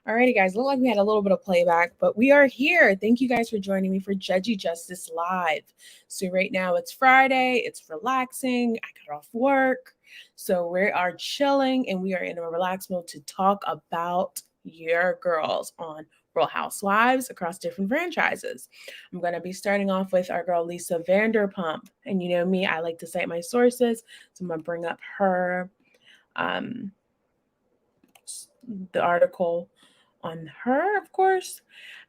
Alrighty, guys, looked like we had a little bit of playback, but we are here. Thank you guys for joining me for Judgy Justice Live. So right now it's Friday, it's relaxing. I got off work. So we are chilling and we are in a relaxed mode to talk about your girls on Real Housewives across different franchises. I'm going to be starting off with our girl Lisa Vanderpump. And you know me, I like to cite my sources. So I'm going to bring up her, the article on her, of course,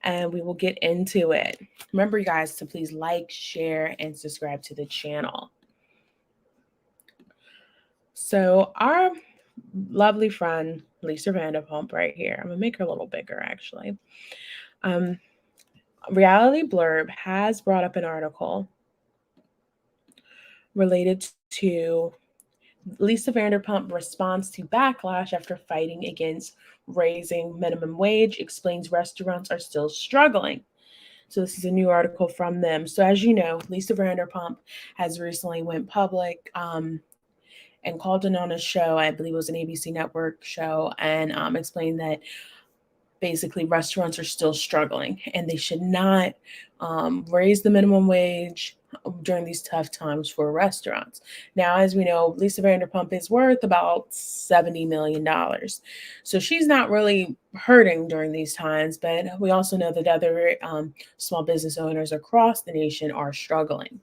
and we will get into it. Remember, you guys, to please like, share, and subscribe to the channel. So our lovely friend, Lisa Vanderpump right here, I'm going to make her a little bigger, actually. Reality Blurb has brought up an article related to Lisa Vanderpump responds to backlash after fighting against raising minimum wage, explains restaurants are still struggling. So this is a new article from them. So as you know, Lisa Vanderpump has recently went public and called in on a show, I believe it was an ABC network show, and explained that basically restaurants are still struggling and they should not raise the minimum wage during these tough times for restaurants. Now, as we know, Lisa Vanderpump is worth about $70 million. So she's not really hurting during these times, but we also know that other small business owners across the nation are struggling.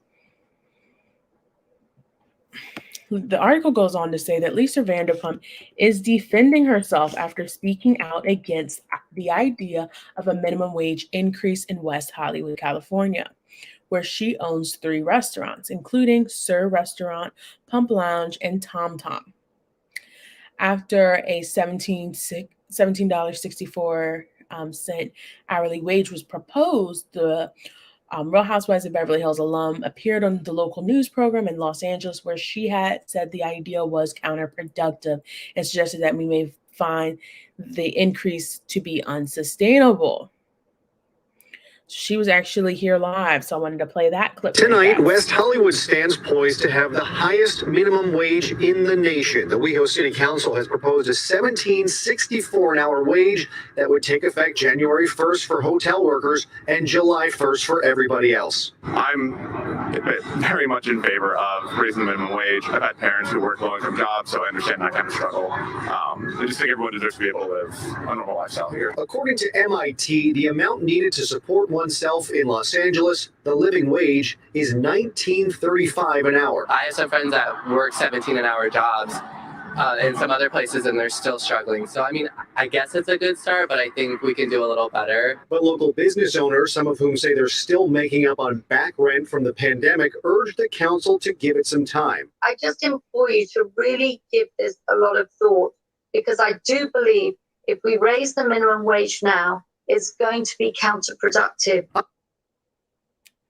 The article goes on to say that Lisa Vanderpump is defending herself after speaking out against the idea of a minimum wage increase in West Hollywood, California, where she owns 3 restaurants, including Sir Restaurant, Pump Lounge, and Tom Tom. After a $17.64 hourly wage was proposed, the Real Housewives of Beverly Hills alum appeared on the local news program in Los Angeles, where she had said the idea was counterproductive and suggested that we may find the increase to be unsustainable. She was actually here live, so I wanted to play that clip. Tonight, West Hollywood stands poised to have the highest minimum wage in the nation. The WeHo City Council has proposed a $17.64 an hour wage that would take effect January 1st for hotel workers and July 1st for everybody else. I'm very much in favor of raising the minimum wage. I've had parents who work low-income jobs, so I understand that kind of struggle. I just think everyone deserves to be able to live a normal lifestyle here. According to MIT, the amount needed to support oneself in Los Angeles, the living wage is $19.35 an hour. I have some friends that work 17 an hour jobs in some other places and they're still struggling. So, I mean, I guess it's a good start, but I think we can do a little better. But local business owners, some of whom say they're still making up on back rent from the pandemic, urged the council to give it some time. I just implore you to really give this a lot of thought, because I do believe if we raise the minimum wage now, it's going to be counterproductive. All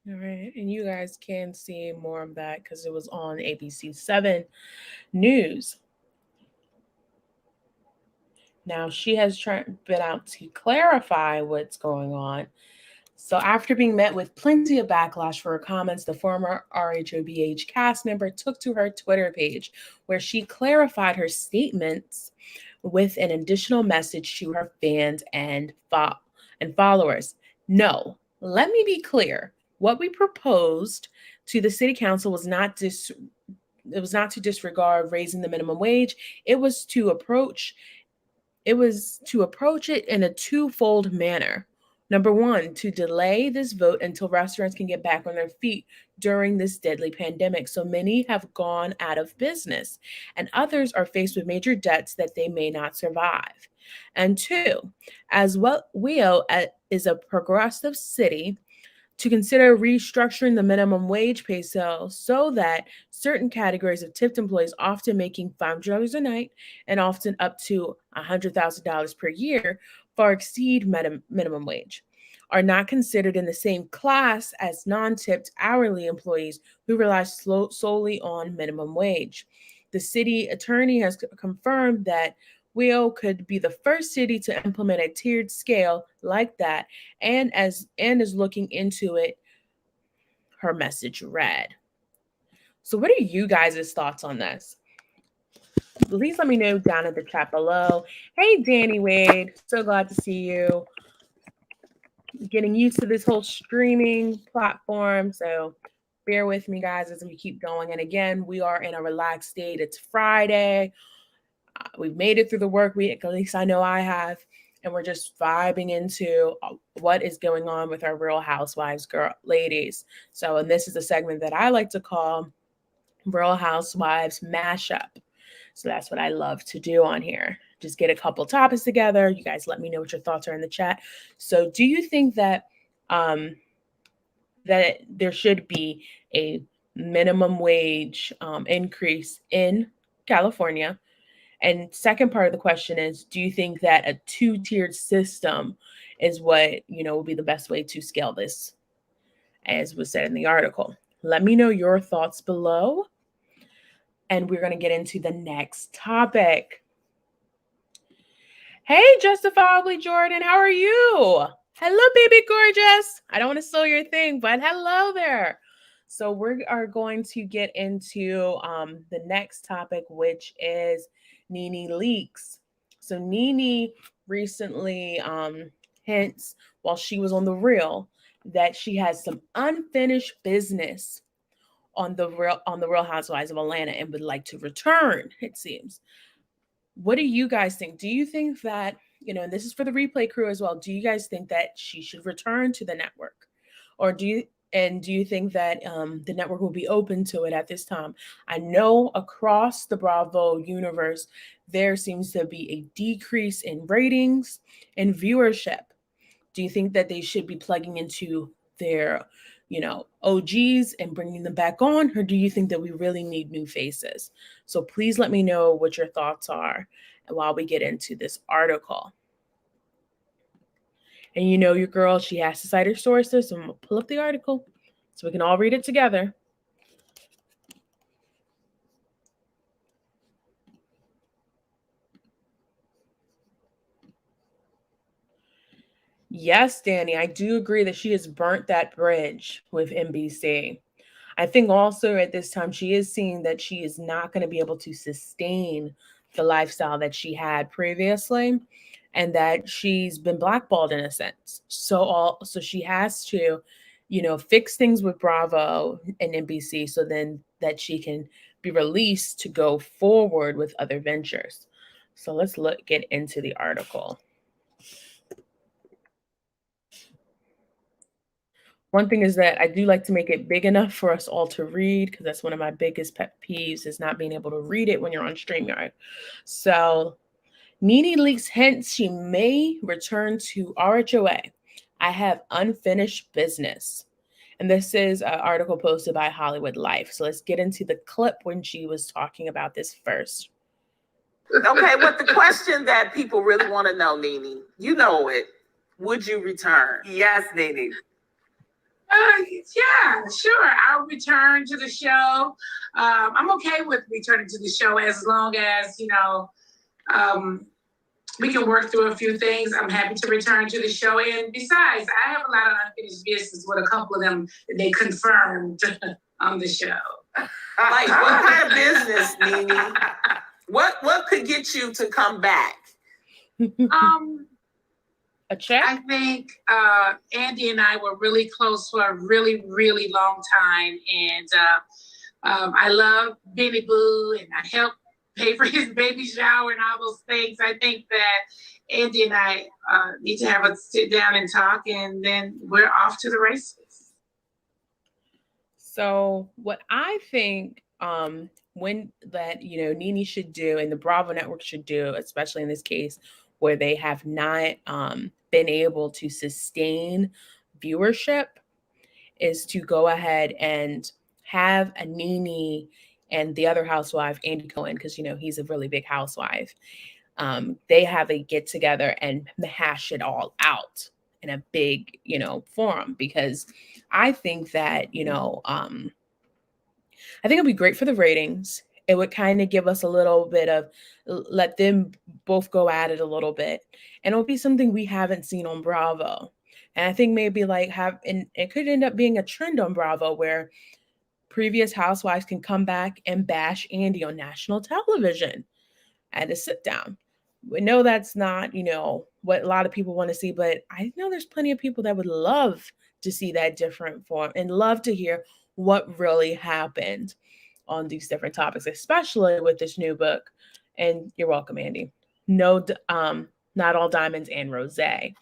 right, and you guys can see more of that because it was on ABC 7 News. Now, she has been out to clarify what's going on. So after being met with plenty of backlash for her comments, the former RHOA cast member took to her Twitter page where she clarified her statements with an additional message to her fans and followers. No, let me be clear. What we proposed to the city council was not to disregard raising the minimum wage. It was to approach it in a twofold manner. Number one, to delay this vote until restaurants can get back on their feet during this deadly pandemic. So many have gone out of business and others are faced with major debts that they may not survive. And two, as well, WeHo is a progressive city, to consider restructuring the minimum wage pay scale so that certain categories of tipped employees, often making $500 a night and often up to $100,000 per year, far exceed minimum wage, are not considered in the same class as non-tipped hourly employees who rely solely on minimum wage. The city attorney has confirmed that wheel could be the first city to implement a tiered scale like that, and is looking into it, her message read. So what are you guys' thoughts on this? Please let me know down in the chat below. Hey, Danny Wade, so glad to see you. Getting used to this whole streaming platform, so bear with me, guys, as we keep going. And again, we are in a relaxed state. It's Friday. We've made it through the work week, at least I know I have, and we're just vibing into what is going on with our Real Housewives ladies. So, and this is a segment that I like to call Real Housewives Mashup. So that's what I love to do on here. Just get a couple topics together. You guys let me know what your thoughts are in the chat. So do you think that that there should be a minimum wage increase in California? And second part of the question is, do you think that a two-tiered system is what, will be the best way to scale this, as was said in the article? Let me know your thoughts below. And we're going to get into the next topic. Hey, Justifiably Jordan, how are you? Hello, baby gorgeous. I don't want to steal your thing, but hello there. So we are going to get into the next topic, which is Nene Leakes. So Nene recently hints while she was on The Real that she has some unfinished business on the Real Housewives of Atlanta and would like to return, it seems. What do you guys think? Do you think that, and this is for the replay crew as well, do you guys think that she should return to the network? Or do you think that the network will be open to it at this time? I know across the Bravo universe, there seems to be a decrease in ratings and viewership. Do you think that they should be plugging into their OGs and bringing them back on? Or do you think that we really need new faces? So please let me know what your thoughts are while we get into this article. And your girl, she has to cite her sources. So I'm going to pull up the article so we can all read it together. Yes, Danny, I do agree that she has burnt that bridge with NBC. I think also at this time, she is seeing that she is not going to be able to sustain the lifestyle that she had previously, and that she's been blackballed in a sense. So she has to, fix things with Bravo and NBC so then that she can be released to go forward with other ventures. So let's get into the article. One thing is that I do like to make it big enough for us all to read, because that's one of my biggest pet peeves, is not being able to read it when you're on StreamYard. So Nene Leakes hints she may return to RHOA. I have unfinished business. And this is an article posted by Hollywood Life. So let's get into the clip when she was talking about this first. Okay, but the question that people really want to know, Nene, you know it. Would you return? Yes, Nene. Yeah, sure. I'll return to the show. I'm okay with returning to the show as long as, we can work through a few things. I'm happy to return to the show. And besides, I have a lot of unfinished business with a couple of them that they confirmed on the show. Like what kind of business, Nene? What could get you to come back? A check? I think Andy and I were really close for a really, really long time. And I love Benny Boo, and I helped pay for his baby shower and all those things. I think that Andy and I need to have a sit down and talk, and then we're off to the races. So what I think Nene should do, and the Bravo Network should do, especially in this case, where they have not been able to sustain viewership, is to go ahead and have a Nene and the other housewife, Andy Cohen, because, he's a really big housewife. They have a get together and hash it all out in a big, forum, because I think that, I think it'd be great for the ratings. it would kind of give us a little bit of, let them both go at it a little bit. And it'll be something we haven't seen on Bravo. And I think maybe and it could end up being a trend on Bravo where previous housewives can come back and bash Andy on national television at a sit down. We know that's not, what a lot of people want to see, but I know there's plenty of people that would love to see that different form and love to hear what really happened on these different topics, especially with this new book. And you're welcome, Andy. No, Not All Diamonds and Rosé.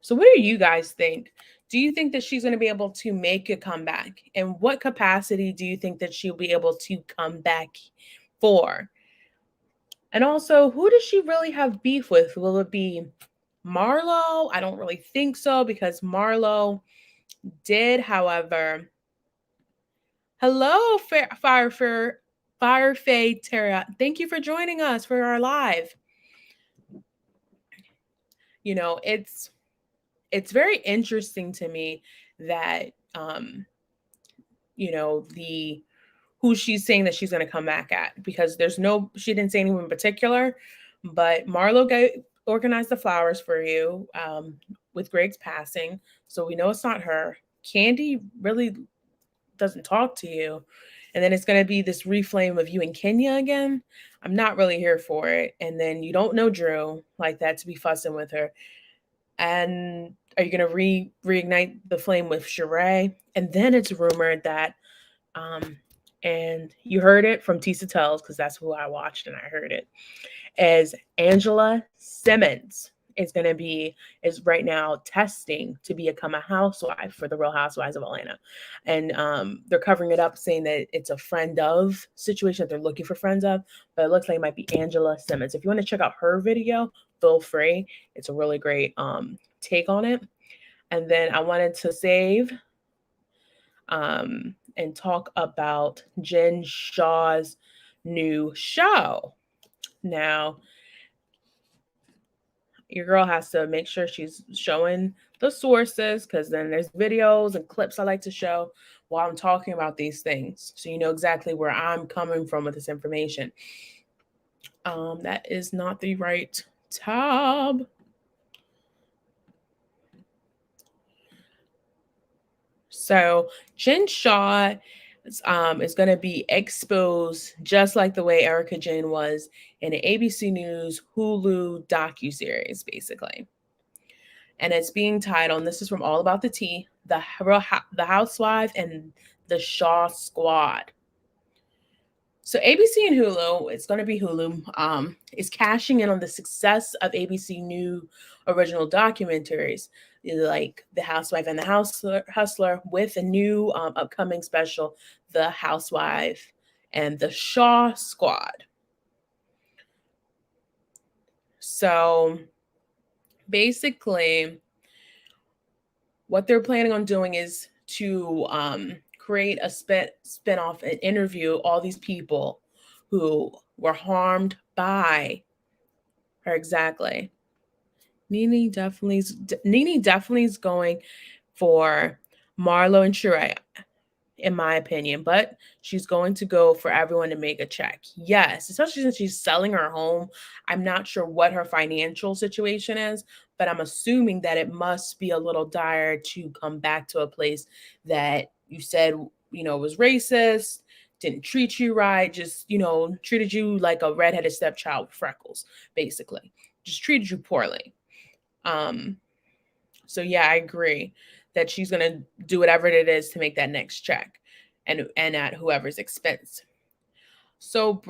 So what do you guys think? Do you think that she's going to be able to make a comeback? And what capacity do you think that she'll be able to come back for? And also, who does she really have beef with? Will it be Marlo? I don't really think so, because Marlo did, however. Hello, Firefay Tara. Thank you for joining us for our live. It's very interesting to me that who she's saying that she's going to come back at, because she didn't say anyone in particular, but Marlo organized the flowers for you with Greg's passing. So we know it's not her. Candy really doesn't talk to you. And then it's going to be this reflame of you and Kenya again. I'm not really here for it. And then you don't know Drew like that to be fussing with her. And are you going to reignite the flame with Sheree? And then it's rumored that and you heard it from Tisa Tells, because that's who I watched and I heard it, as Angela Simmons is right now testing to become a housewife for the Real Housewives of Atlanta. And they're covering it up, saying that it's a friend of situation that they're looking for friends of, but it looks like it might be Angela Simmons. If you want to check out her video, feel free. It's a really great take on it. And then I wanted to save and talk about Jen Shah's new show. Now, your girl has to make sure she's showing the sources, because then there's videos and clips I like to show while I'm talking about these things, so you know exactly where I'm coming from with this information. That is not the right tab. So Jen Shah is going to be exposed just like the way Erica Jane was in an ABC News Hulu docuseries, basically. And it's being titled, and this is from All About the Tea, The Housewife and the Shaw Squad. So ABC and Hulu, it's going to be Hulu, is cashing in on the success of ABC new original documentaries like The Housewife and the Hustler, with a new upcoming special, The Housewife and the Shaw Squad. So basically, what they're planning on doing is to create a spin-off and interview all these people who were harmed by her. Exactly. Nene definitely is going for Marlo and Sheree, in my opinion, but she's going to go for everyone to make a check. Yes, especially since she's selling her home. I'm not sure what her financial situation is, but I'm assuming that it must be a little dire to come back to a place that you said, was racist, didn't treat you right, just, treated you like a redheaded stepchild with freckles, basically. Just treated you poorly. So yeah, I agree that she's going to do whatever it is to make that next check and at whoever's expense. So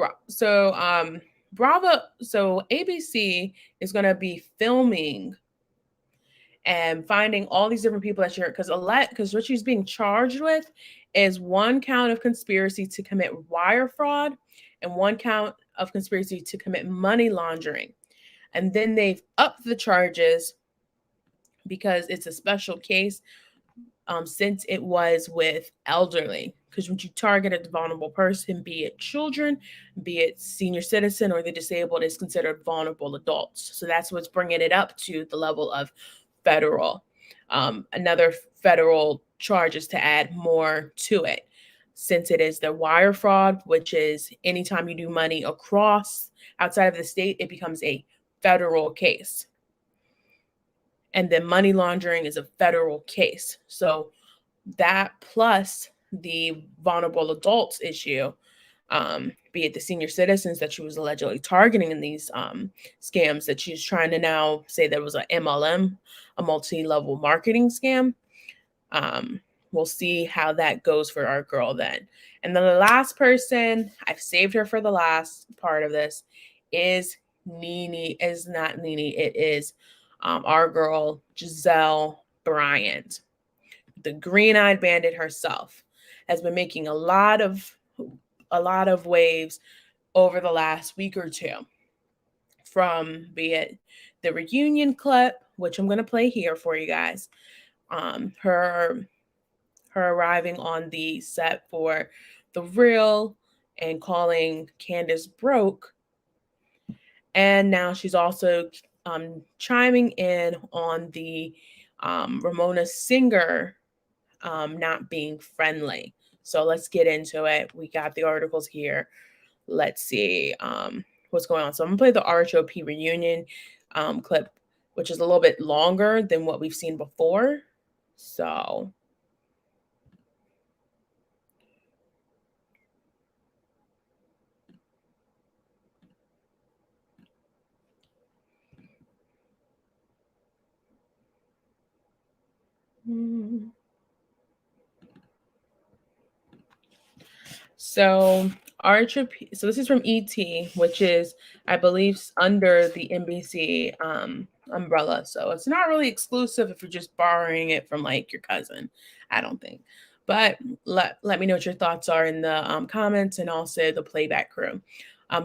ABC is going to be filming and finding all these different people that because what she's being charged with is 1 count of conspiracy to commit wire fraud and 1 count of conspiracy to commit money laundering. And then they've upped the charges because it's a special case, since it was with elderly. Because when you target a vulnerable person, be it children, be it senior citizen, or the disabled, is considered vulnerable adults. So that's what's bringing it up to the level of federal. Another federal charges to add more to it. since it is the wire fraud, which is anytime you do money across outside of the state, it becomes a federal case. And then money laundering is a federal case. So that plus the vulnerable adults issue, be it the senior citizens that she was allegedly targeting in these scams that she's trying to now say there was a MLM, a multi-level marketing scam. We'll see how that goes for our girl then. And then the last person, I've saved her for the last part of this, is Nene. Is not Nene. It is our girl, Gizelle Bryant. The green-eyed bandit herself has been making a lot of waves over the last week or two, from be it the reunion clip, which I'm going to play here for you guys, her arriving on the set for The Real and calling Candace broke, and now she's also chiming in on the Ramona Singer not being friendly. So let's get into it. We got the articles here. Let's see what's going on. So I'm gonna play the RHOP reunion clip, which is a little bit longer than what we've seen before. So RHOP, so this is from ET, which is, I believe, under the NBC umbrella. So it's not really exclusive if you're just borrowing it from like your cousin, I don't think. But let me know what your thoughts are in the comments, and also the playback crew.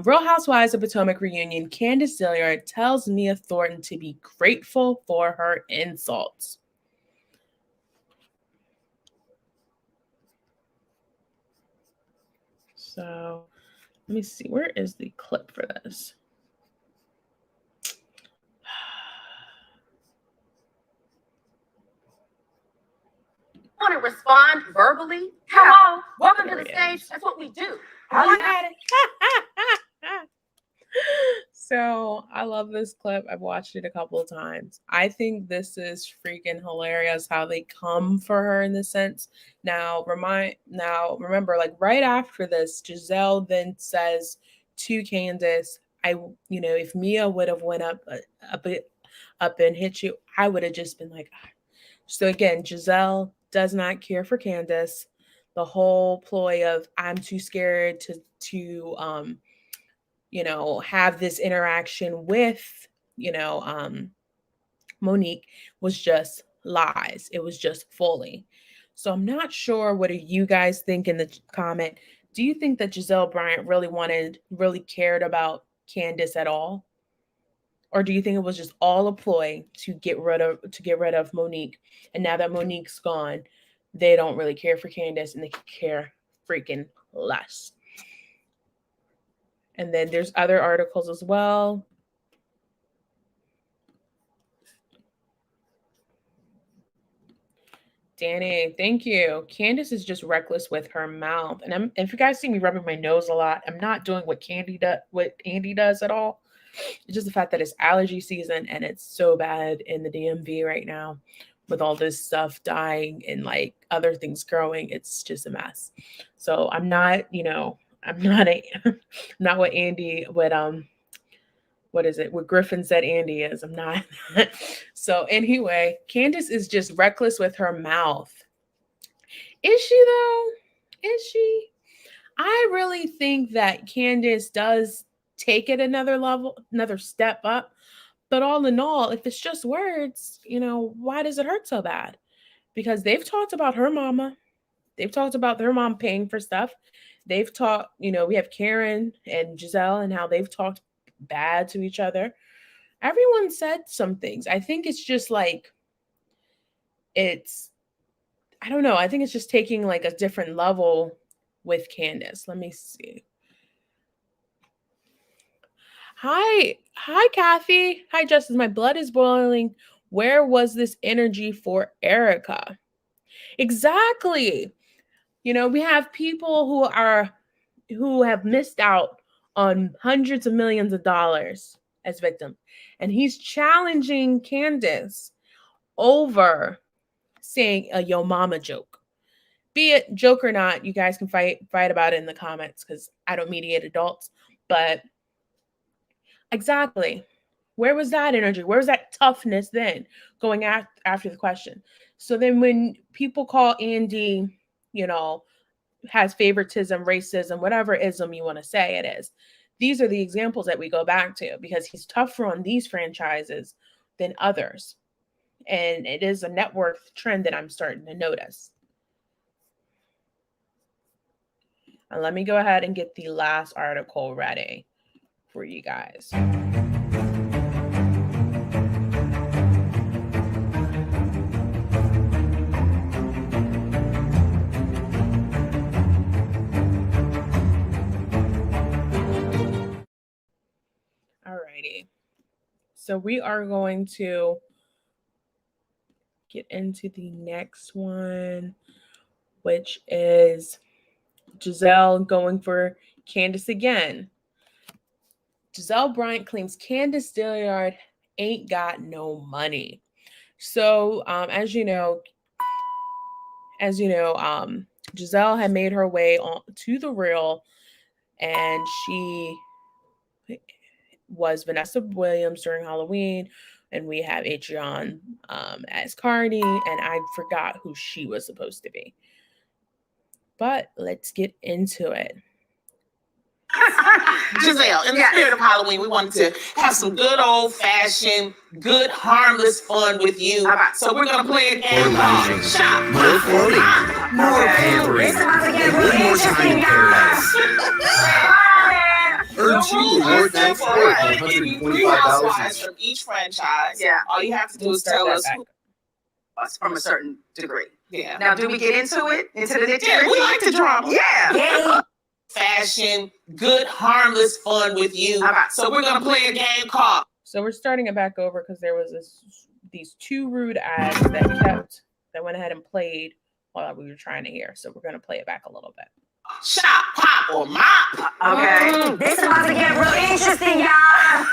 Real Housewives of Potomac reunion, Candace Dillard tells Mia Thornton to be grateful for her insults. So let me see, where is the clip for this? Want to respond verbally? Hello, welcome to the stage. That's what we do. So I love this clip. I've watched it a couple of times. I think this is freaking hilarious how they come for her in this sense. Now remember, like right after this, Gizelle then says to Candace, if Mia would have went up and hit you, I would have just been like, ah. So again, Gizelle does not care for Candace. The whole ploy of I'm too scared to have this interaction with, Monique was just lies. It was just fully. So I'm not sure. What do you guys think in the comment? Do you think that Gizelle Bryant really cared about Candace at all? Or do you think it was just all a ploy to get rid of Monique? And now that Monique's gone, they don't really care for Candace, and they care freaking less. And then there's other articles as well. Danny, thank you. Candace is just reckless with her mouth. And if you guys see me rubbing my nose a lot, I'm not doing what Andy does at all. It's just the fact that it's allergy season and it's so bad in the DMV right now with all this stuff dying and like other things growing. It's just a mess. So I'm not, I'm not what Andy, what is it? What Griffin said Andy is. I'm not. So anyway, Candace is just reckless with her mouth. Is she though? Is she? I really think that Candace does take it another level, another step up. But all in all, if it's just words, why does it hurt so bad? Because they've talked about her mama. They've talked about their mom paying for stuff. They've talked, we have Karen and Gizelle and how they've talked bad to each other. Everyone said some things. I think it's just like, I don't know. I think it's just taking like a different level with Candace. Let me see. Hi, Kathy. Hi, Justice. My blood is boiling. Where was this energy for Erica? Exactly. You know, we have people who have missed out on hundreds of millions of dollars as victims. And he's challenging Candace over saying a yo mama joke. Be it joke or not, you guys can fight about it in the comments because I don't mediate adults. But exactly, where was that energy? Where was that toughness then going after the question? So then when people call Andy, you know, has favoritism, racism, whatever ism you want to say it is, these are the examples that we go back to because he's tougher on these franchises than others. And it is a net worth trend that I'm starting to notice. And let me go ahead and get the last article ready for you guys. Alrighty. So we are going to get into the next one, which is Gizelle going for Candace again. Gizelle Bryant claims Candace Dillard ain't got no money. So, as you know, Gizelle had made her way to the Real, and she was Vanessa Williams during Halloween, and we have Adrienne as Cardi, and I forgot who she was supposed to be. But let's get into it. Gizelle, in the spirit of Halloween, we wanted to have some good old-fashioned, good, harmless fun with you. So we're going to play a game called Shop, More floating, more pampering, and one more time in paradise. Earn 2 reward nights worth I'm going to give you 3 housewives $125,000 from each franchise. Yeah. All you have to do is tell us who. From a certain degree. Yeah. Now, do we get into it? Into the nitty-gritty? Yeah, we like the drama. Yeah. Fashion, good, harmless fun with you. So we're going to play a game called. So we're starting it back over because there was these 2 rude ads that went ahead and played while we were trying to hear. So we're going to play it back a little bit. Shop, pop, or mop. Okay. This is about to get real interesting, y'all.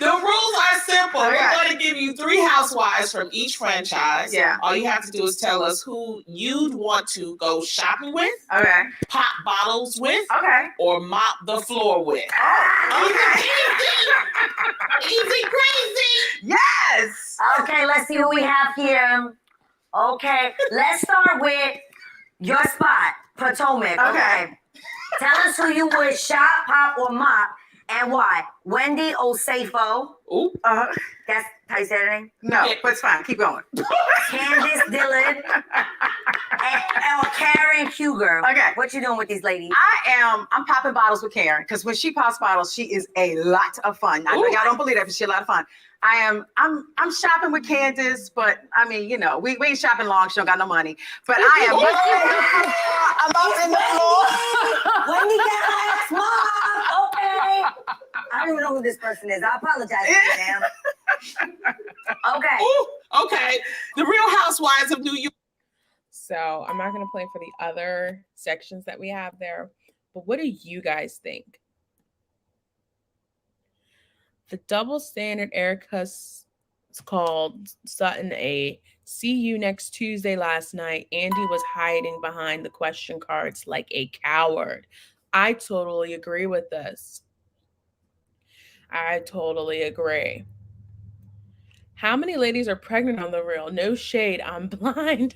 The rules are simple. Okay. We're going to give you 3 housewives from each franchise. Yeah. All you have to do is tell us who you'd want to go shopping with, Okay. pop bottles with, Okay. or mop the floor with. Okay. Easy crazy. Yes. Okay, let's see who we have here. Okay, let's start with your spot, Potomac. Okay. Tell us who you would shop, pop, or mop, and why. Wendy Osafo. Ooh. That's how you say her name? No, Yeah. but it's fine. Keep going. Candace Dillard. and Karen Huger. Okay. What you doing with these ladies? I'm popping bottles with Karen because when she pops bottles, she is a lot of fun. I know y'all don't believe that, but she's a lot of fun. I'm shopping with Candace, but I mean, you know, we ain't shopping long. She don't got no money. But I am I'm up in the floor. Wendy Gas, Mom. Okay. I don't even know who this person is. I apologize to you, ma'am. Okay. Ooh, okay. The Real Housewives of New York. So I'm not going to play for the other sections that we have there. But what do you guys think? The double standard Erica's called Sutton a see you next Tuesday last night. Andy was hiding behind the question cards like a coward. I totally agree with this. I totally agree. How many ladies are pregnant on the Real? No shade, I'm blind.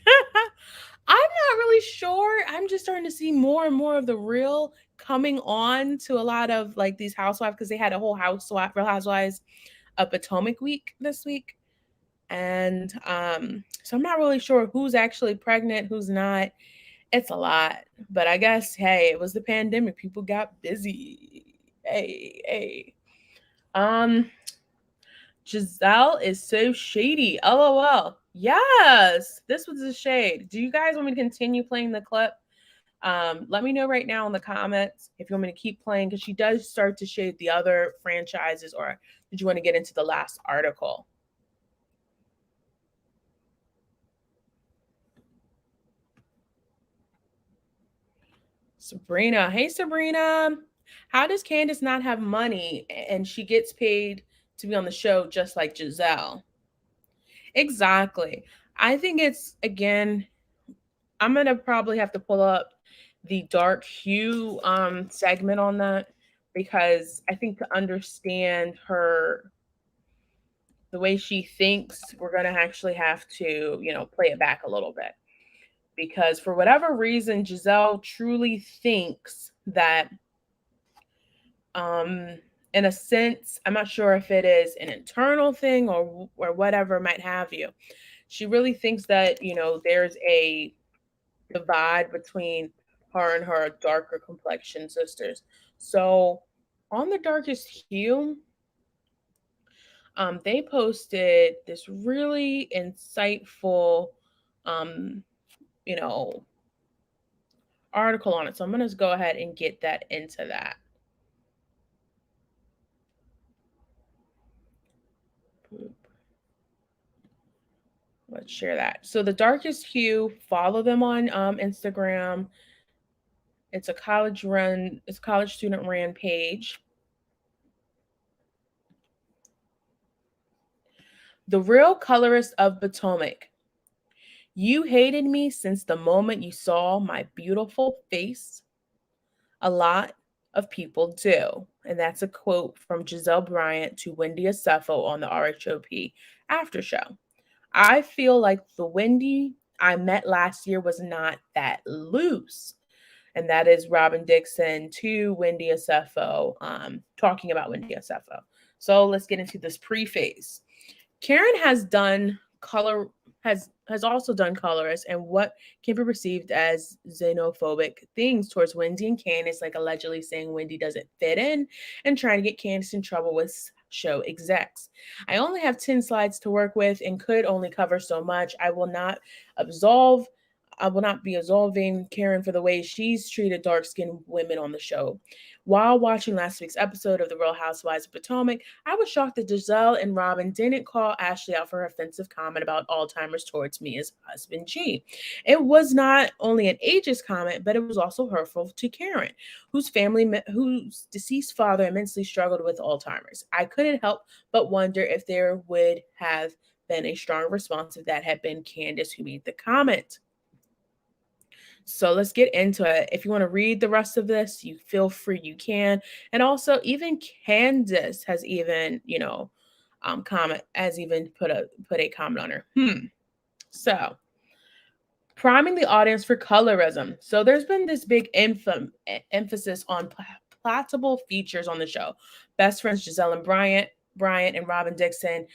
I'm not really sure. I'm just starting to see more and more of the Real coming on to a lot of like these housewives because they had a whole Real Housewives of Potomac week this week. And so I'm not really sure who's actually pregnant, who's not. It's a lot. But I guess, hey, it was the pandemic. People got busy. Hey. Gizelle is so shady. LOL. Yes, this was a shade. Do you guys want me to continue playing the clip? Let me know right now in the comments if you want me to keep playing because she does start to shade the other franchises, or did you want to get into the last article? Sabrina. Hey, Sabrina. How does Candace not have money and she gets paid to be on the show just like Gizelle? Exactly. I think it's, again, I'm going to probably have to pull up the dark hue segment on that, because I think to understand her, the way she thinks, we're going to actually have to, play it back a little bit. Because for whatever reason, Gizelle truly thinks that, in a sense, I'm not sure if it is an internal thing or whatever might have you. She really thinks that, there's a divide between her and her darker complexion sisters. So on the darkest hue, they posted this really insightful, you know, article on it. So I'm going to go ahead and get that into that. Let's share that. So the darkest hue, follow them on Instagram. It's a college student ran page. The real colorist of Potomac. You hated me since the moment you saw my beautiful face. A lot of people do. And that's a quote from Gizelle Bryant to Wendy Acefo on the RHOP after show. I feel like the Wendy I met last year was not that loose. And that is Robin Dixon to Wendy Acefo, talking about Wendy Acefo. So let's get into this preface. Karen has also done colorist and what can be perceived as xenophobic things towards Wendy and Candace, like allegedly saying Wendy doesn't fit in and trying to get Candace in trouble with show execs. I only have 10 slides to work with and could only cover so much. I will not be absolving Karen for the way she's treated dark-skinned women on the show. While watching last week's episode of The Real Housewives of Potomac, I was shocked that Gizelle and Robin didn't call Ashley out for her offensive comment about Alzheimer's towards Mia's husband, G. It was not only an ageist comment, but it was also hurtful to Karen, whose deceased father immensely struggled with Alzheimer's. I couldn't help but wonder if there would have been a strong response if that had been Candace who made the comment. So let's get into it. If you want to read the rest of this, you feel free, you can. And also, even Candace has even, put a comment on her. So, priming the audience for colorism. So there's been this big emphasis on palatable features on the show. Best friends Gizelle and Bryant and Robin Dixon.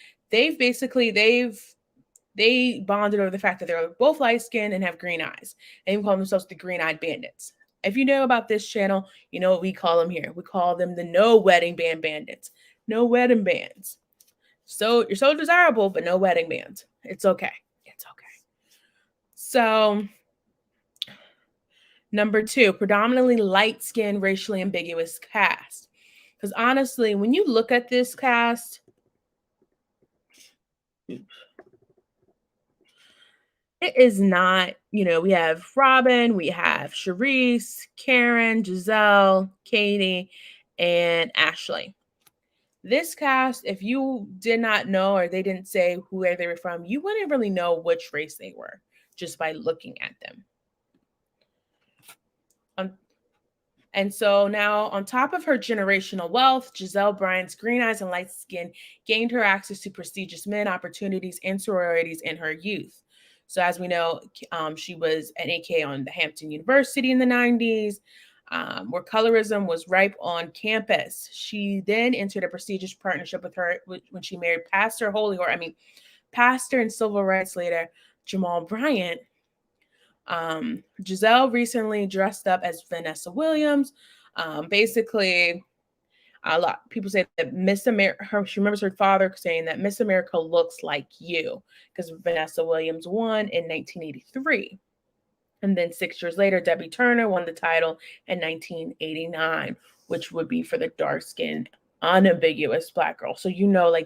They bonded over the fact that they're both light-skinned and have green eyes. They even call themselves the Green-Eyed Bandits. If you know about this channel, you know what we call them here. We call them the No Wedding Band Bandits. No wedding bands. So you're so desirable, but no wedding bands. It's okay. It's okay. So, number 2, predominantly light-skinned, racially ambiguous cast. Because honestly, when you look at this cast, it is not, we have Robin, we have Charisse, Karen, Gizelle, Katie, and Ashley. This cast, if you did not know or they didn't say where they were from, you wouldn't really know which race they were just by looking at them. And so now, on top of her generational wealth, Gizelle Bryant's green eyes and light skin gained her access to prestigious men, opportunities, and sororities in her youth. So as we know, she was an AK on the Hampton University in the 90s, where colorism was ripe on campus. She then entered a prestigious partnership with her when she married pastor and civil rights leader Jamal Bryant. Gizelle recently dressed up as Vanessa Williams. Basically, a lot of people say that Miss America, she remembers her father saying that Miss America looks like you, because Vanessa Williams won in 1983. And then 6 years later, Debbie Turner won the title in 1989, which would be for the dark-skinned, unambiguous Black girl. So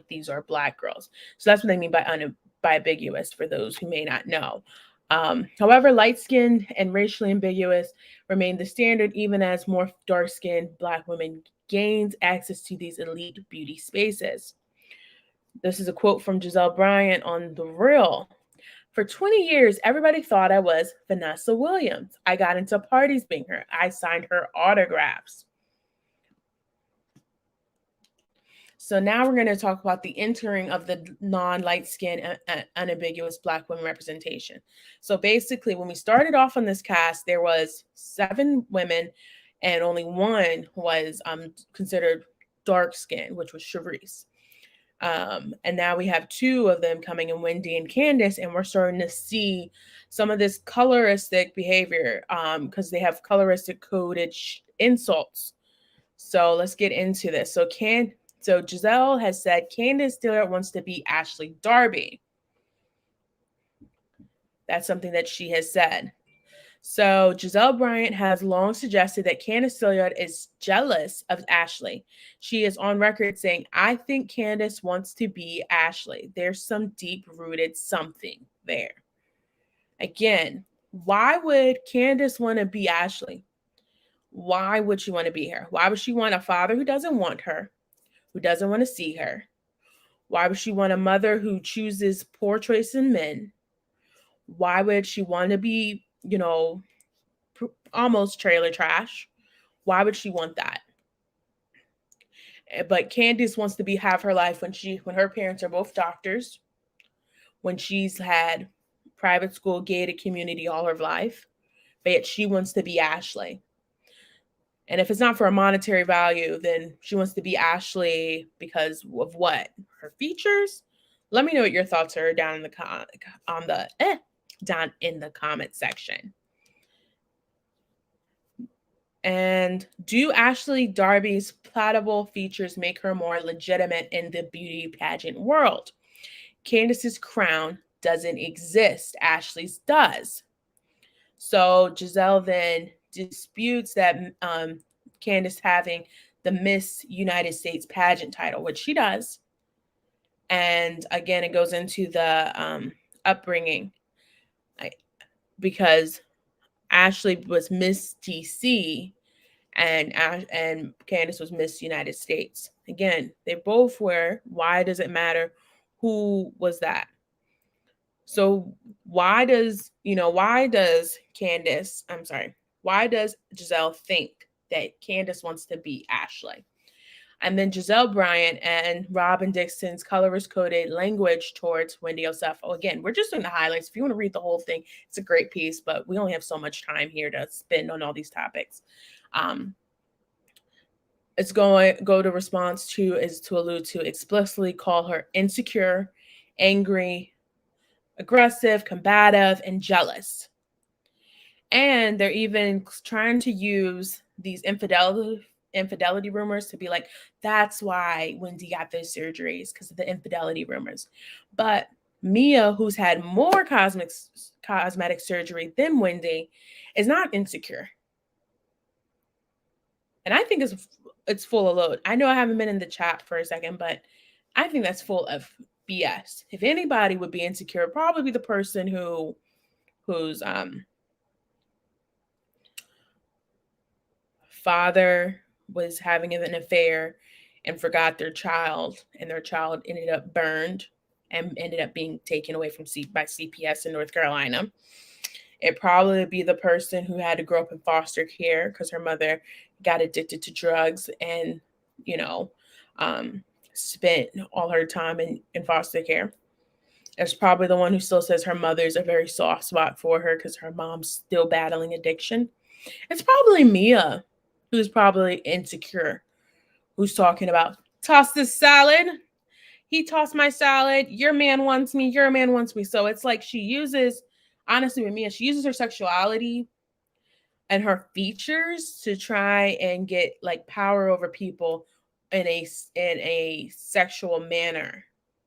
these are Black girls. So that's what they mean by ambiguous, for those who may not know. However, light-skinned and racially ambiguous remain the standard, even as more dark-skinned Black women gained access to these elite beauty spaces. This is a quote from Gizelle Bryant on The Real. For 20 years, everybody thought I was Vanessa Williams. I got into parties being her. I signed her autographs. So now we're going to talk about the entering of the non-light-skinned, unambiguous Black women representation. So basically, when we started off on this cast, there was 7 women, and only 1 was considered dark-skinned, which was Charisse. And now we have 2 of them coming in, Wendy and Candace, and we're starting to see some of this coloristic behavior because they have coloristic coded insults. So let's get into this. So Gizelle has said Candace Dillard wants to be Ashley Darby. That's something that she has said. So Gizelle Bryant has long suggested that Candace Dillard is jealous of Ashley. She is on record saying, I think Candace wants to be Ashley. There's some deep-rooted something there. Again, why would Candace want to be Ashley? Why would she want to be her? Why would she want a father who doesn't want her, who doesn't want to see her? Why would she want a mother who chooses poor choice in men? Why would she want to be, almost trailer trash? Why would she want that? But Candace wants to have her life when her parents are both doctors, when she's had private school gated community all her life, but yet she wants to be Ashley. And if it's not for a monetary value, then she wants to be Ashley because of what? Her features? Let me know what your thoughts are down in the comment section. And do Ashley Darby's plottable features make her more legitimate in the beauty pageant world? Candace's crown doesn't exist. Ashley's does. So Gizelle then disputes that Candace having the Miss United States pageant title, which she does. And again, it goes into the upbringing because Ashley was Miss DC and Candace was Miss United States. Again, they both were. Why does it matter who was that? So why does Gizelle think that Candace wants to be Ashley? And then Gizelle Bryant and Robin Dixon's colorist-coded language towards Wendy Osefo. Again, we're just doing the highlights. If you want to read the whole thing, it's a great piece, but we only have so much time here to spend on all these topics. It's going to response to is to allude to explicitly call her insecure, angry, aggressive, combative, and jealous. And they're even trying to use these infidelity rumors to be like, that's why Wendy got those surgeries, because of the infidelity rumors. But Mia, who's had more cosmetic surgery than Wendy, is not insecure. And I think it's full of load. I know I haven't been in the chat for a second, but I think that's full of BS. If anybody would be insecure, it'd probably be the person whose father was having an affair and forgot their child, and their child ended up burned and ended up being taken away by CPS in North Carolina. It'd probably be the person who had to grow up in foster care because her mother got addicted to drugs and, spent all her time in foster care. It's probably the one who still says her mother's a very soft spot for her because her mom's still battling addiction. It's probably Mia, who's probably insecure, who's talking about, toss this salad. He tossed my salad. Your man wants me. Your man wants me. So it's like honestly, with Mia, she uses her sexuality and her features to try and get like power over people in a sexual manner.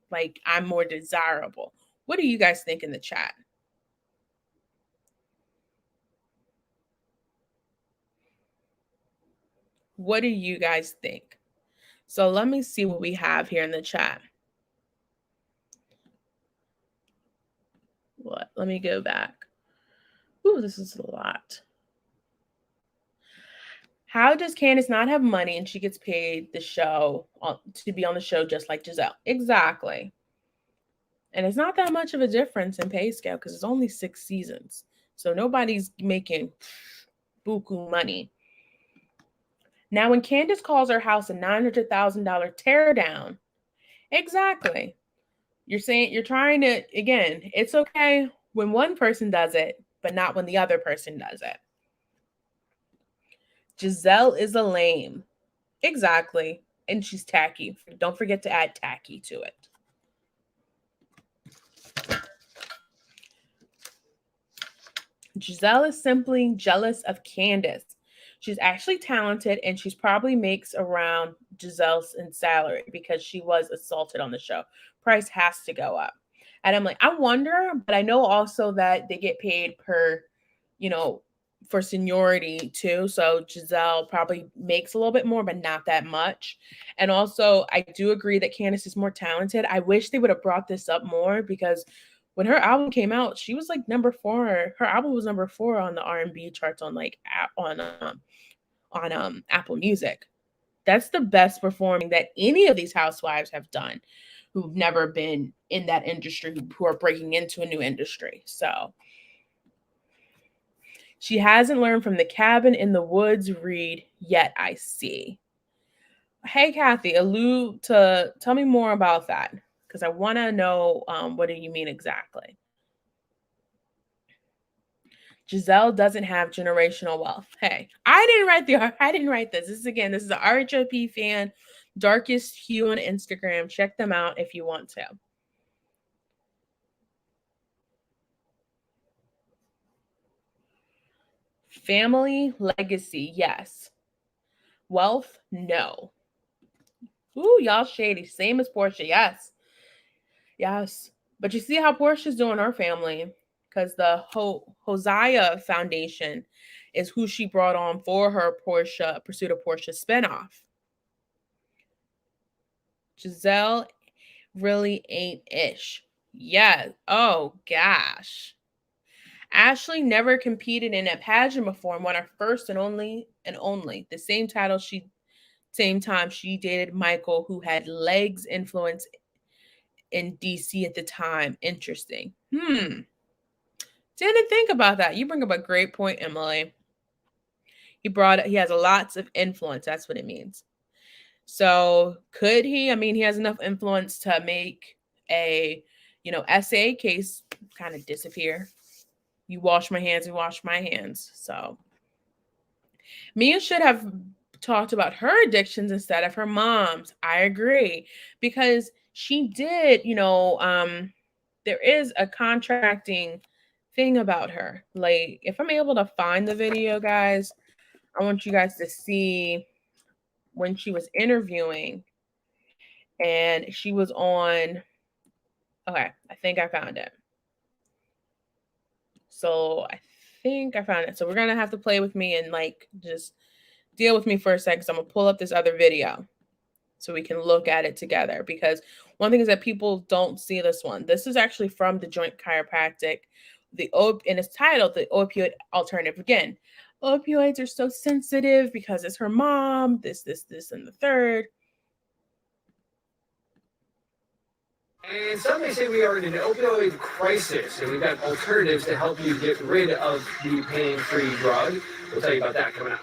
Like, I'm more desirable. What do you guys think in the chat? What do you guys think? So let me see what we have here in the chat. Let me go back. Ooh, this is a lot. How does Candace not have money and she gets paid the show to be on the show just like Gizelle? Exactly. And it's not that much of a difference in pay scale because it's only 6 seasons. So nobody's making buku money. Now, when Candace calls her house a $900,000 teardown, exactly. You're saying, you're trying to, again, it's okay when one person does it, but not when the other person does it. Gizelle is a lame. Exactly. And she's tacky. Don't forget to add tacky to it. Gizelle is simply jealous of Candace. She's actually talented and she's probably makes around Gizelle's in salary because she was assaulted on the show. Price has to go up. And I'm like, I wonder, but I know also that they get paid per, for seniority too. So Gizelle probably makes a little bit more, but not that much. And also, I do agree that Candace is more talented. I wish they would have brought this up more because when her album came out, she was like number 4. Her album was number 4 on the R&B charts on Apple Music. That's the best performing that any of these housewives have done who've never been in that industry, who are breaking into a new industry. So she hasn't learned from the cabin in the woods read yet, I see. Hey, Kathy, tell me more about that because I want to know what do you mean exactly? Gizelle doesn't have generational wealth. Hey, I didn't write this. This is a RHOP fan, Darkest Hue on Instagram. Check them out if you want to. Family legacy, yes. Wealth, no. Ooh, y'all shady. Same as Portia, yes. Yes. But you see how Portia's doing her family because the Hosea Foundation is who she brought on for her Pursuit of Portia spinoff. Gizelle really ain't ish. Yeah. Oh, gosh. Ashley never competed in a pageant before and won her first and only. The same time she dated Michael, who had legs influence in DC at the time. Interesting. Didn't think about that. You bring up a great point, Emily. He has lots of influence. That's what it means. So could he? I mean, he has enough influence to make a, SA case kind of disappear. You wash my hands, you wash my hands. So Mia should have talked about her addictions instead of her mom's. I agree. Because she did, there is a contracting thing about her. Like, if I'm able to find the video, guys, I want you guys to see when she was interviewing and she was on. Okay, I think I found it. So I think I found it. So we're going to have to play with me and just deal with me for a second. So I'm going to pull up this other video so we can look at it together, because one thing is that people don't see this one. This is actually from the Joint Chiropractic, and it's titled The Opioid Alternative. Again, opioids are so sensitive because it's her mom, this, and the third. And some may say we are in an opioid crisis, and we've got alternatives to help you get rid of the pain-free drug. We'll tell you about that coming up.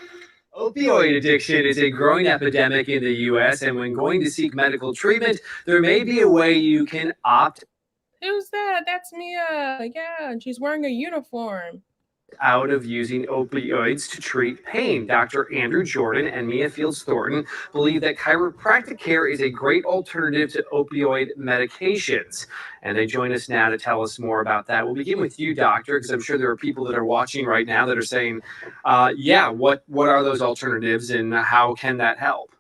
Opioid addiction is a growing epidemic in the U.S., and when going to seek medical treatment, there may be a way you can opt Who's that? That's Mia. Yeah, and she's wearing a uniform. Out of using opioids to treat pain. Dr. Andrew Jordan and Mia Fields Thornton believe that chiropractic care is a great alternative to opioid medications. And they join us now to tell us more about that. We'll begin with you, doctor, because I'm sure there are people that are watching right now that are saying, what are those alternatives and how can that help?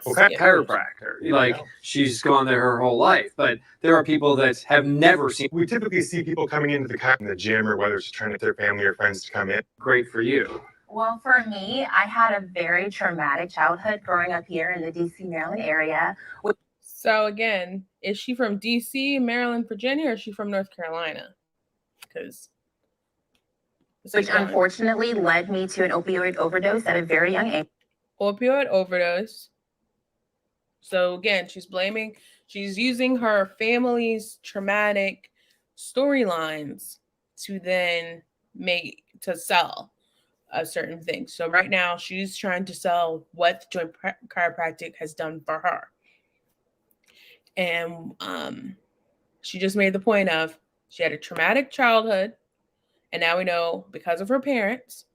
Okay, chiropractor, she's gone there her whole life, but there are people that have never seen. We typically see people coming into the gym, or whether it's trying to get their family or friends to come in. Great for you. Well, for me, I had a very traumatic childhood growing up here in the DC, Maryland area. So again, is she from DC, Maryland, Virginia, or is she from North Carolina? Because which unfortunately led me to an opioid overdose at a very young age. Opioid overdose. So again, she's using her family's traumatic storylines to then to sell a certain thing. So right now she's trying to sell what joint chiropractic has done for her. And she just made the point of she had a traumatic childhood, and now we know because of her parents,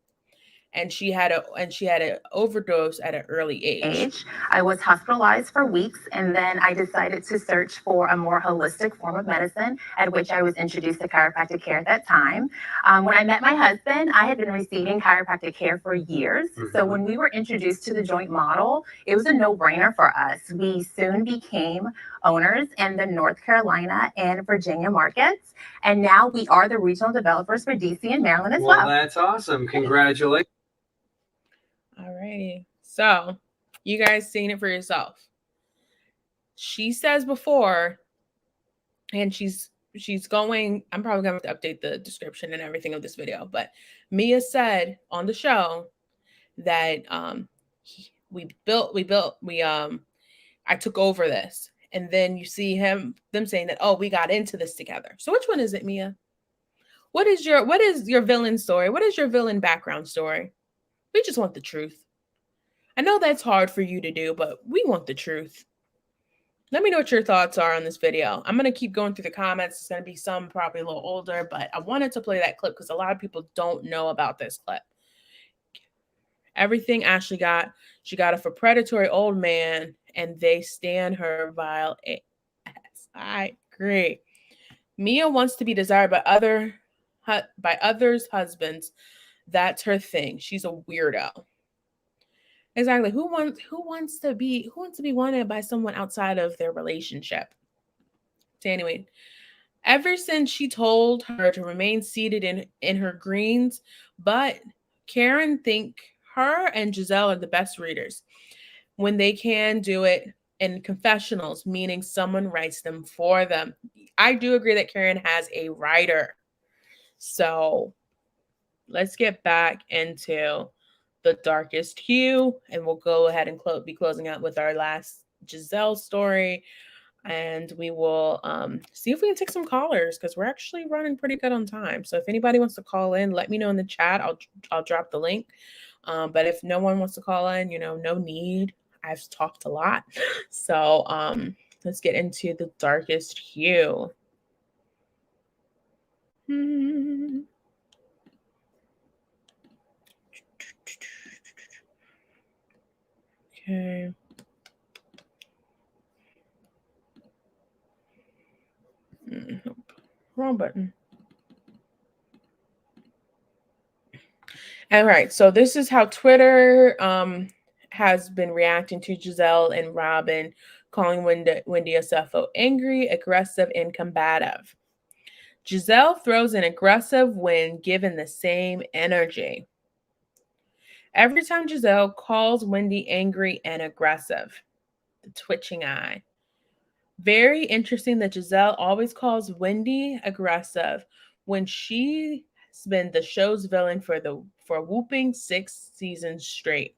and she had an overdose at an early age. I was hospitalized for weeks, and then I decided to search for a more holistic form of medicine, at which I was introduced to chiropractic care at that time. When I met my husband, I had been receiving chiropractic care for years. So when we were introduced to the joint model, it was a no-brainer for us. We soon became owners in the North Carolina and Virginia markets, and now we are the regional developers for DC and Maryland as well. Well, that's awesome. Congratulations. Alrighty. So you guys seen it for yourself. She says before, and she's going, I'm probably going to update the description and everything of this video, but Mia said on the show that I took over this. And then you see them saying that, oh, we got into this together. So which one is it, Mia? What is your villain story? What is your villain background story? We just want the truth. I know that's hard for you to do, but we want the truth. Let me know what your thoughts are on this video. I'm going to keep going through the comments. It's going to be some probably a little older, but I wanted to play that clip because a lot of people don't know about this clip. Everything Ashley got, she got it for predatory old man, and they stand her vile ass. I agree. Mia wants to be desired by others' husbands. That's her thing. She's a weirdo. Exactly. Who wants to be wanted by someone outside of their relationship? So anyway, ever since she told her to remain seated in her greens, but Karen think her and Gizelle are the best readers when they can do it in confessionals, meaning someone writes them for them. I do agree that Karen has a writer. So let's get back into the darkest hue, and we'll go ahead and be closing out with our last Gizelle story, and we will see if we can take some callers because we're actually running pretty good on time. So if anybody wants to call in, let me know in the chat. I'll drop the link. But if no one wants to call in, no need. I've talked a lot. So let's get into the darkest hue. Okay. Nope. Wrong button. All right. So this is how Twitter has been reacting to Gizelle and Robin, calling Wendy Asefo angry, aggressive, and combative. Gizelle throws an aggressive when given the same energy. Every time Gizelle calls Wendy angry and aggressive, the twitching eye. Very interesting that Gizelle always calls Wendy aggressive when she's been the show's villain for a whooping 6 seasons straight.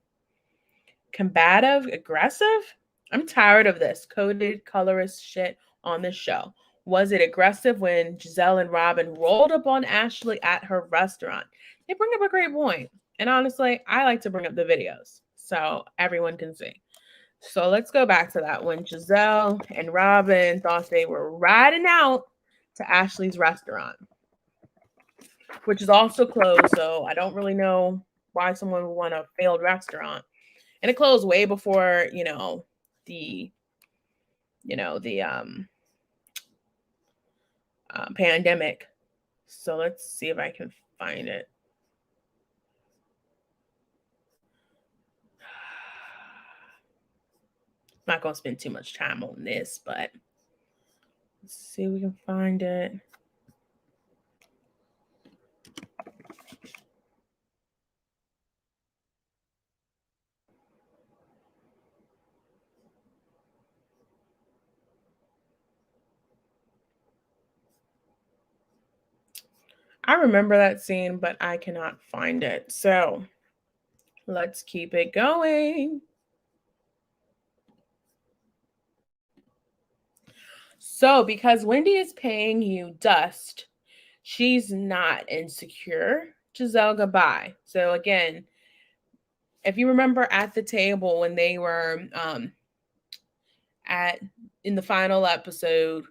Combative, aggressive? I'm tired of this coded colorist shit on this show. Was it aggressive when Gizelle and Robin rolled up on Ashley at her restaurant? They bring up a great point. And honestly, I like to bring up the videos so everyone can see. So let's go back to that when Gizelle and Robin thought they were riding out to Ashley's restaurant, which is also closed. So I don't really know why someone would want a failed restaurant. And it closed way before, the pandemic. So let's see if I can find it. I'm not going to spend too much time on this, but let's see if we can find it. I remember that scene, but I cannot find it. So let's keep it going. So because Wendy is paying you dust, she's not insecure. Gizelle, goodbye. So again, if you remember at the table when they were in the final episode,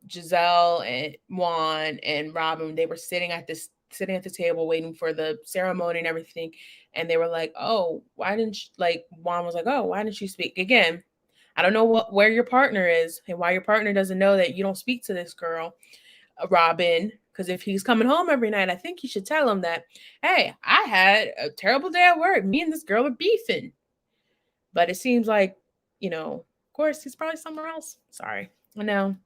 Gizelle and Juan and Robin, they were sitting at the table waiting for the ceremony and everything, and they were like, "Oh, why didn't you, like?" Juan was like, "Oh, why didn't you speak?" Again, I don't know where your partner is and why your partner doesn't know that you don't speak to this girl, Robin. Because if he's coming home every night, I think you should tell him that, "Hey, I had a terrible day at work. Me and this girl are beefing." But it seems like, of course, he's probably somewhere else. Sorry. I know.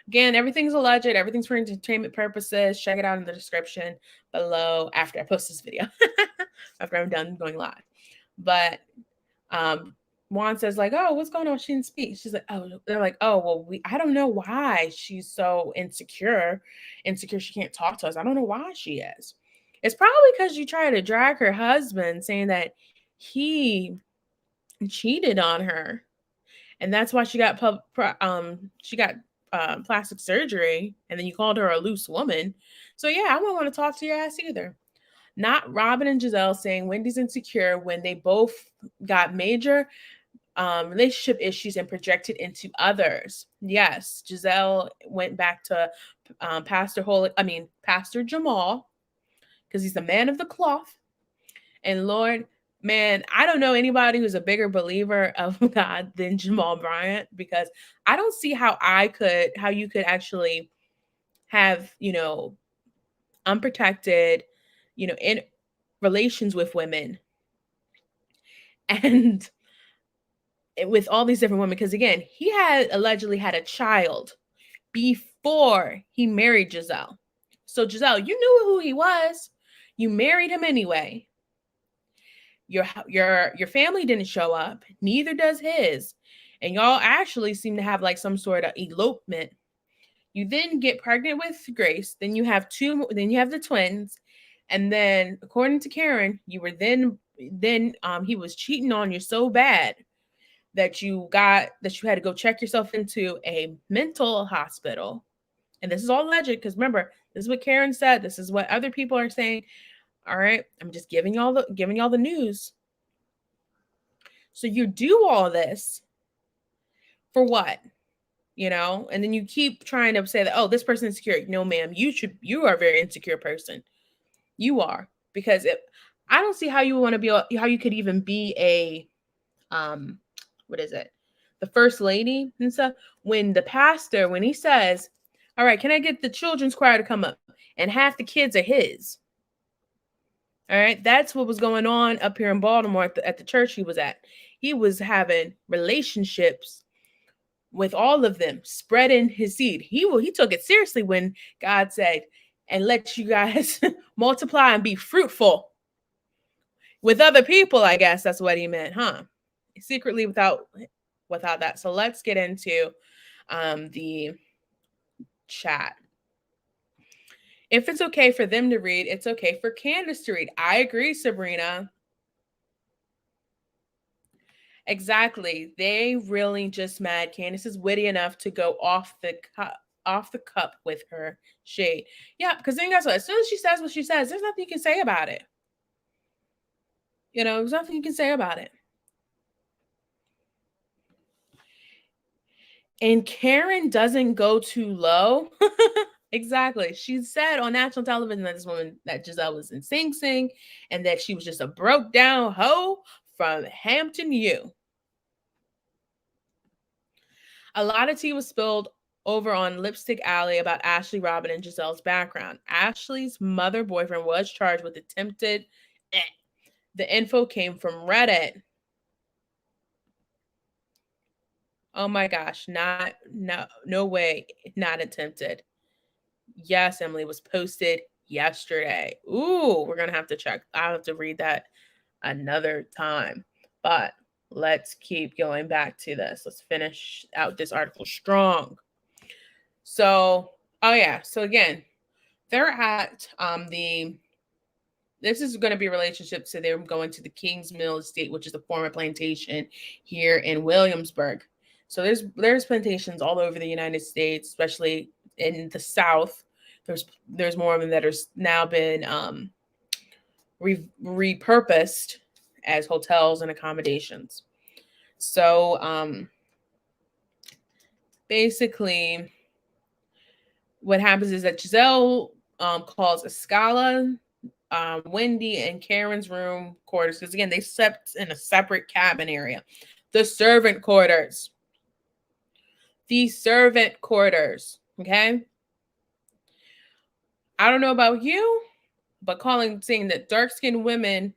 Again, everything's alleged. Everything's for entertainment purposes. Check it out in the description below after I post this video. After I'm done going live. But Juan says, like, "Oh, what's going on? She didn't speak." She's like, "Oh," they're like, "Oh, well, I don't know why she's so insecure she can't talk to us. I don't know why she is. It's probably because you try to drag her husband, saying that he cheated on her, and that's why she got plastic surgery, and then you called her a loose woman. So yeah, I wouldn't want to talk to your ass either." Not Robin and Gizelle saying Wendy's insecure when they both got major relationship issues and projected into others. Yes, Gizelle went back to Pastor Jamal, because he's the man of the cloth. And Lord, man, I don't know anybody who's a bigger believer of God than Jamal Bryant, because I don't see how you could actually have, unprotected, in relations with women and with all these different women. Because again, he had allegedly had a child before he married Gizelle. So Gizelle, you knew who he was. You married him anyway. Your family didn't show up, neither does his. And y'all actually seem to have like some sort of elopement. You then get pregnant with Grace, then you have the twins, and then according to Karen, you were then he was cheating on you so bad that you had to go check yourself into a mental hospital. And this is all alleged, because remember, this is what Karen said, this is what other people are saying. All right, I'm just giving y'all the news. So you do all this for what? And then you keep trying to say that, oh, this person is insecure. No, ma'am, you are a very insecure person. You are, because I don't see how you could even be a, the first lady and stuff, when the pastor, when he says, "All right, can I get the children's choir to come up?" and half the kids are his. All right, that's what was going on up here in Baltimore at the church he was at. He was having relationships with all of them, spreading his seed. He took it seriously when God said, "And let you guys multiply and be fruitful with other people." I guess that's what he meant, huh? Secretly without that. So let's get into the chat. If it's okay for them to read, it's okay for Candace to read. I agree, Sabrina. Exactly. They really just mad. Candace is witty enough to go off the cup with her shade. Yeah, because then guess what? As soon as she says what she says, there's nothing you can say about it. There's nothing you can say about it. And Karen doesn't go too low. Exactly. She said on national television that that Gizelle was in Sing Sing, and that she was just a broke down hoe from Hampton U. A lot of tea was spilled over on Lipstick Alley about Ashley, Robin, and Gizelle's background. Ashley's mother boyfriend was charged with attempted. The info came from Reddit. Oh my gosh, no way, not attempted. Yes, Emily, was posted yesterday. Ooh, we're gonna have to check. I'll have to read that another time. But let's keep going back to this. Let's finish out this article strong. So, oh yeah. So again, they're at this is going to be a relationship, so they're going to the Kings Mill Estate, which is a former plantation here in Williamsburg. So there's plantations all over the United States, especially in the South. There's more of them that are now been repurposed as hotels and accommodations. So basically, what happens is that Gizelle calls Escala, Wendy, and Karen's room quarters, because again, they slept in a separate cabin area. The servant quarters. The servant quarters. Okay. I don't know about you, but saying that dark-skinned women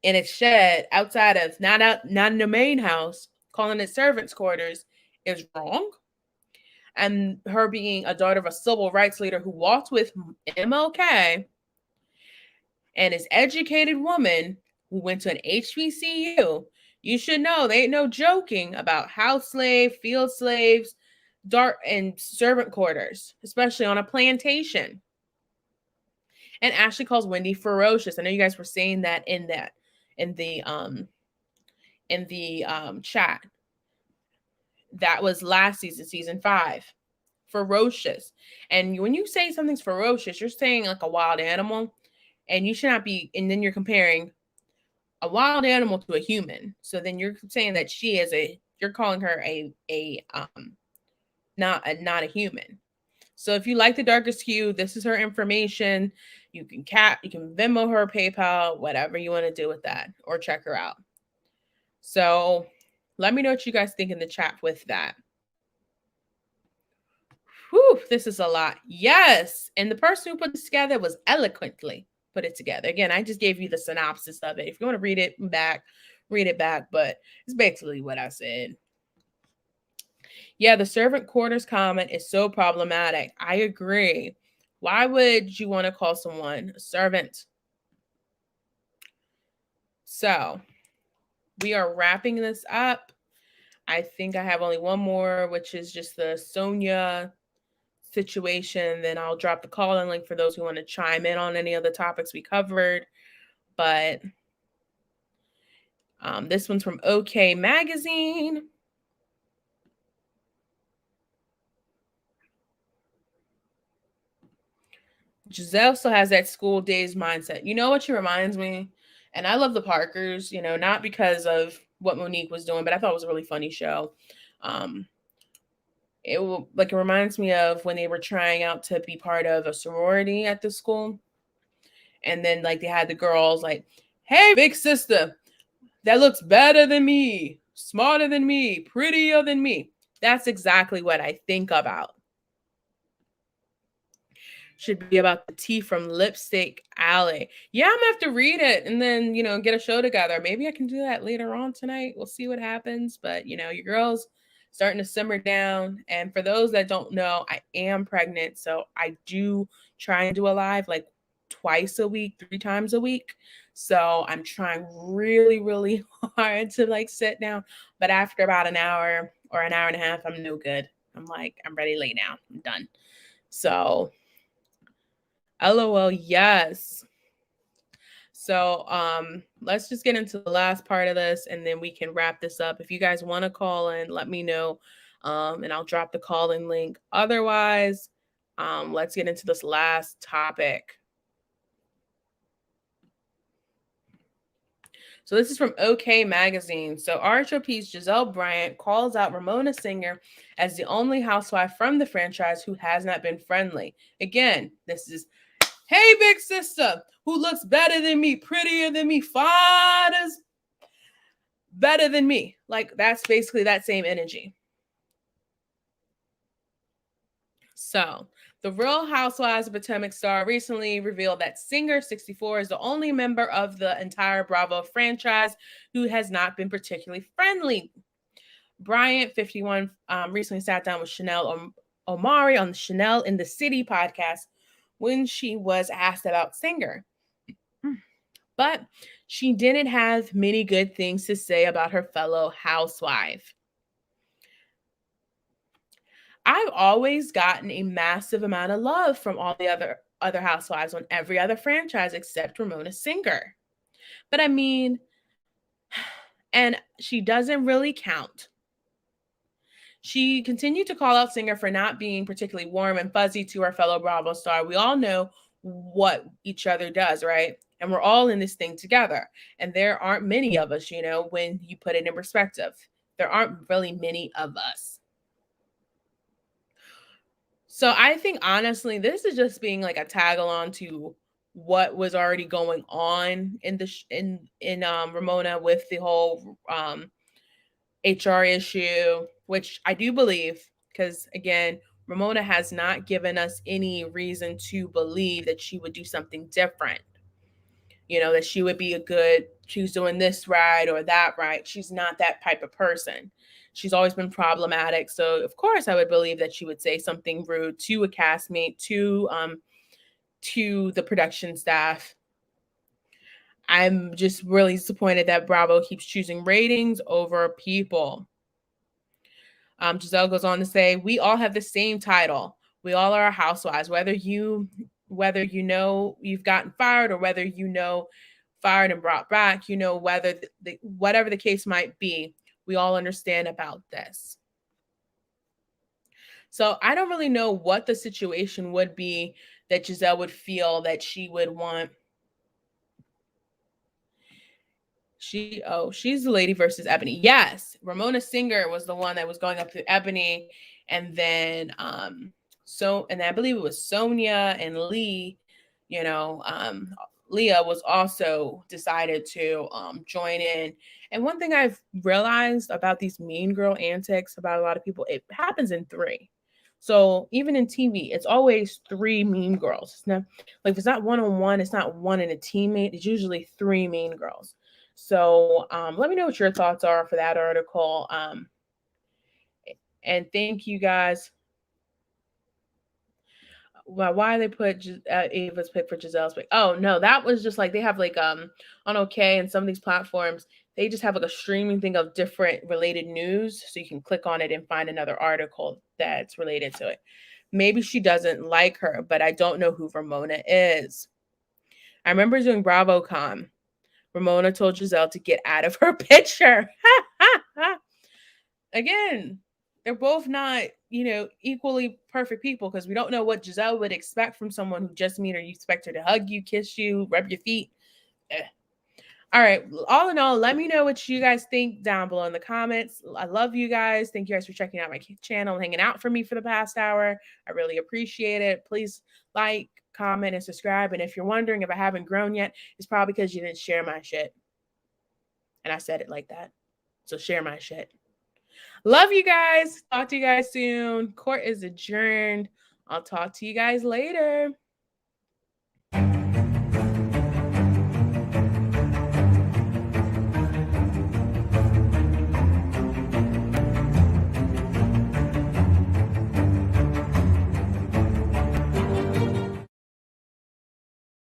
in a shed outside of not in the main house, calling it servants' quarters is wrong. And her being a daughter of a civil rights leader who walked with MLK and is educated woman who went to an HBCU, you should know they ain't no joking about house slave, field slaves, dark and servant quarters, especially on a plantation. And Ashley calls Wendy ferocious. I know you guys were saying that in the chat. That was last season, season 5. Ferocious. And when you say something's ferocious, you're saying like a wild animal, and you should not be. And then you're comparing a wild animal to a human. So then you're saying that you're calling her not a human. So if you like the darkest hue, this is her information. You can Venmo her, PayPal, whatever you want to do with that, or check her out. So let me know what you guys think in the chat with that. Whew, this is a lot. Yes. And the person who put this together was eloquently put it together. Again, I just gave you the synopsis of it. If you want to read it back, but it's basically what I said. Yeah, the servant quarters comment is so problematic. I agree. Why would you want to call someone a servant? So we are wrapping this up. I think I have only one more, which is just the Sonia situation. Then I'll drop the call-in link for those who want to chime in on any of the topics we covered. But this one's from OK Magazine. Gizelle still has that school days mindset. You know what she reminds me? And I love the Parkers, not because of what Monique was doing, but I thought it was a really funny show. It reminds me of when they were trying out to be part of a sorority at the school. And then they had the girls like, hey, big sister, that looks better than me, smarter than me, prettier than me. That's exactly what I think about. Should be about the tea from Lipstick Alley. Yeah, I'm gonna have to read it and then, get a show together. Maybe I can do that later on tonight. We'll see what happens. But, your girl's starting to simmer down. And for those that don't know, I am pregnant. So I do try and do a live twice a week, 3 times a week. So I'm trying really, really hard to sit down. But after about an hour or an hour and a half, I'm no good. I'm ready to lay down. I'm done. So LOL, yes. So let's just get into the last part of this and then we can wrap this up. If you guys want to call in, let me know and I'll drop the call-in link. Otherwise, let's get into this last topic. So this is from OK Magazine. So RHOP's Gizelle Bryant calls out Ramona Singer as the only housewife from the franchise who has not been friendly. Again, this is, hey, big sister, who looks better than me, prettier than me, fine as better than me. That's basically that same energy. So the Real Housewives of Potomac star recently revealed that Singer, 64, is the only member of the entire Bravo franchise who has not been particularly friendly. Bryant, 51, recently sat down with Chanel Omari on the Chanel in the City podcast when she was asked about Singer. But she didn't have many good things to say about her fellow housewife. I've always gotten a massive amount of love from all the other housewives on every other franchise except Ramona Singer. But I mean, and she doesn't really count. She continued to call out Singer for not being particularly warm and fuzzy to her fellow Bravo star. We all know what each other does, right? And we're all in this thing together. And there aren't many of us, you know, when you put it in perspective. There aren't really many of us. So I think honestly, this is just being like a tag along to what was already going on in the in Ramona with the whole HR issue, which I do believe, because again, Ramona has not given us any reason to believe that she would do something different. You know, that she would be she's doing this right or that right. She's not that type of person. She's always been problematic. So of course I would believe that she would say something rude to a castmate, to the production staff. I'm just really disappointed that Bravo keeps choosing ratings over people. Gizelle goes on to say, we all have the same title. We all are housewives, whether you know you've gotten fired or whether you know fired and brought back, you know, whether whatever the case might be, we all understand about this. So I don't really know what the situation would be that Gizelle would feel that she would want. She's the lady versus Ebony. Yes, Ramona Singer was the one that was going up to Ebony, and then and I believe it was Sonia and Lee. You know, Leah was also decided to join in. And one thing I've realized about these mean girl antics about a lot of people, it happens in 3. So even in TV, it's always 3 mean girls. It's not like if it's not one-on-one, it's not one and a teammate. It's usually 3 mean girls. So let me know what your thoughts are for that article. And thank you guys. Why they put Ava's pick for Gizelle's pick? Oh no, that was just like they have like on OK and some of these platforms, they just have like a streaming thing of different related news. So you can click on it and find another article that's related to it. Maybe she doesn't like her, but I don't know who Ramona is. I remember doing BravoCon. Ramona told Gizelle to get out of her picture. Again, they're both not, you know, equally perfect people because we don't know what Gizelle would expect from someone who just met her. You expect her to hug you, kiss you, rub your feet. All right. All in all, let me know what you guys think down below in the comments. I love you guys. Thank you guys for checking out my channel and hanging out for me for the past hour. I really appreciate it. Please like, comment, and subscribe. And if you're wondering if I haven't grown yet, it's probably because you didn't share my shit. And I said it like that. So share my shit. Love you guys. Talk to you guys soon. Court is adjourned. I'll talk to you guys later.